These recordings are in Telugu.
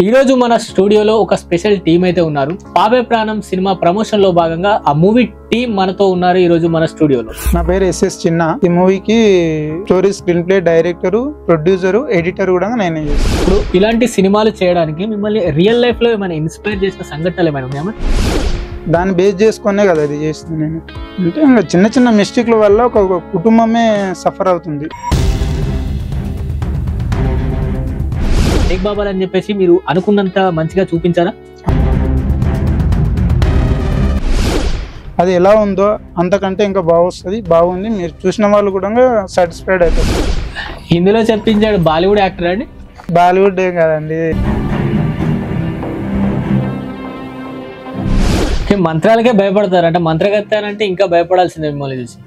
ఈ రోజు మన స్టూడియోలో ఒక స్పెషల్ టీమ్ అయితే ఉన్నారు. పాపే ప్రాణం సినిమా ప్రమోషన్ లో భాగంగా ఆ మూవీ టీం మనతో ఉన్నారు ఈ రోజు మన స్టూడియోలో. నా పేరు ఎస్ఎస్ చిన్న. ఈ మూవీకి story, screen play, director, producer, editor కూడా నేనే చేస్తాను. ఇప్పుడు ఇలాంటి సినిమాలు చేయడానికి మిమ్మల్ని రియల్ లైఫ్ లో ఏమైనా ఇన్స్పైర్ చేసిన సంఘటనలు ఏమైనా ఉన్నాయా? దాన్ని బేస్ చేసుకునే కదా అది చేస్తుంది. నేను అంటే ఇంకా చిన్న చిన్న మిస్టేక్ల వల్ల ఒక కుటుంబమే సఫర్ అవుతుంది. షేక్ బాబాల్ అని చెప్పేసి మీరు అనుకున్నంత మంచిగా చూపించారా? అది ఎలా ఉందో అంతకంటే ఇంకా బాగుంది. బాగుంది. మీరు చూసిన వాళ్ళు కూడా సాటిస్ఫైడ్ అవుతారు. ఇందులో చెప్పించాడు బాలీవుడ్ యాక్టర్ అండి. బాలీవుడ్ ఏం కాదండి, మంత్రాలకే భయపడతారు. అంటే మంత్రగత్తానంటే ఇంకా భయపడాల్సిందే మిమ్మల్ని చూసి.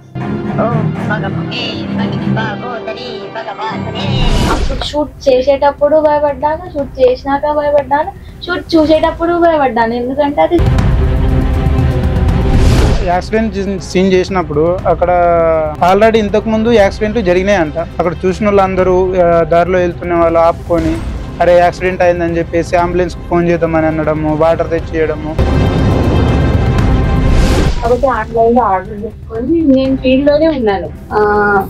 అప్పుడు షూట్ చేసేటప్పుడు భయపడ్డాను, షూట్ చేసినాక భయపడ్డాను, షూట్ చూసేటప్పుడు భయపడ్డాను. ఎందుకంటే అది యాక్సిడెంట్ సీన్ చేసినప్పుడు అక్కడ ఆల్రెడీ ఇంతకు ముందు యాక్సిడెంట్ జరిగినాయంట. అక్కడ చూసిన వాళ్ళందరూ దారిలో వెళ్తున్న వాళ్ళు ఆపుకొని అరే యాక్సిడెంట్ అయిందని చెప్పేసి అంబులెన్స్ ఫోన్ చేద్దామని అనడము, వాటర్ తెచ్చియడము. కాబట్టి ఆన్లైన్ లో ఆర్డర్ పెట్టుకొని నేను ఫీల్డ్ లోనే ఉన్నాను.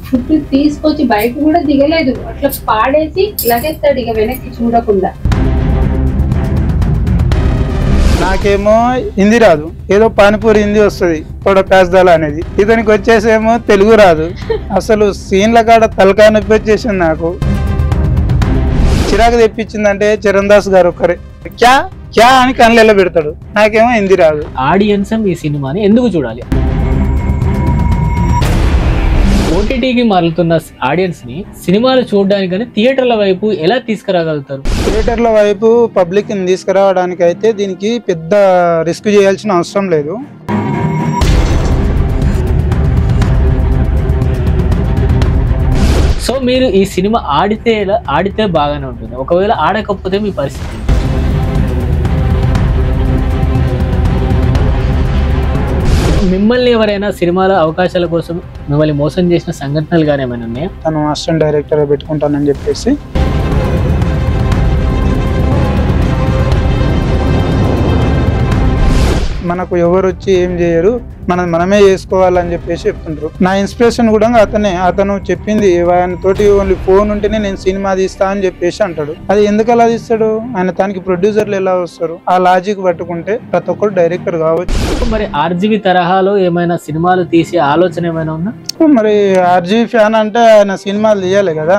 ఫుడ్ తీసుకొచ్చి బయట కూడా దిగలేదు, అట్లా పాడేసి లగేస్తాడు ఇక వెనక్కి చూడకుండా. నాకేమో హిందీ రాదు, ఏదో పానీపూరి హిందీ వస్తుంది తోడ పేస్దాల అనేది. ఇతనికి వచ్చేసేమో తెలుగు రాదు. అసలు సీన్ల కాడ తలకాయ నొప్పి వచ్చేసింది నాకు. చిరాకు తెప్పించిందంటే చరణ్ దాస్ గారు ఒక్కరే క్యా క్యా అని కళ్ళు పెడతాడు. నాకేమో హిందీ రాదు. ఆడియన్స్ ఈ సినిమాని ఎందుకు చూడాలి? ఓటీటీకి మారుతున్న ఆడియన్స్ ని సినిమాలు చూడడానికి కానీ థియేటర్ల వైపు ఎలా తీసుకురాగలుగుతారు? థియేటర్ల వైపు పబ్లిక్ ని తీసుకురావడానికి అయితే దీనికి పెద్ద రిస్క్ చేయాల్సిన అవసరం లేదు. సో మీరు ఈ సినిమా ఆడితే బాగానే ఉంటుంది. ఒకవేళ ఆడకపోతే మీ పరిస్థితి? మిమ్మల్ని ఎవరైనా సినిమాల అవకాశాల కోసం మిమ్మల్ని మోసం చేసిన సంఘటనలు కానీ ఏమైనా ఉన్నాయా? తను అసిస్టెంట్ డైరెక్టర్ పెట్టుకుంటానని చెప్పేసి మనకు ఎవరు వచ్చి ఏం చేయరు, మనమే చేసుకోవాలని చెప్పేసి చెప్తుంటారు. నా ఇన్స్పిరేషన్ కూడా అతను చెప్పింది ఆయనతోటి ఓన్లీ ఫోన్ ఉంటేనే నేను సినిమా తీస్తా అని చెప్పేసి అంటాడు. అది ఎందుకు అలా తీస్తాడు? ఆయన తనకి ప్రొడ్యూసర్లు ఎలా వస్తారు? ఆ లాజిక్ పట్టుకుంటే ప్రతి ఒక్కరు డైరెక్టర్ కావచ్చు. మరి ఆర్జీవి తరహాలో ఏమైనా సినిమాలు తీసే ఆలోచన ఏమైనా ఉందా? మరి ఆర్జీవి ఫ్యాన్ అంటే ఆయన సినిమాలు తీయాలి కదా.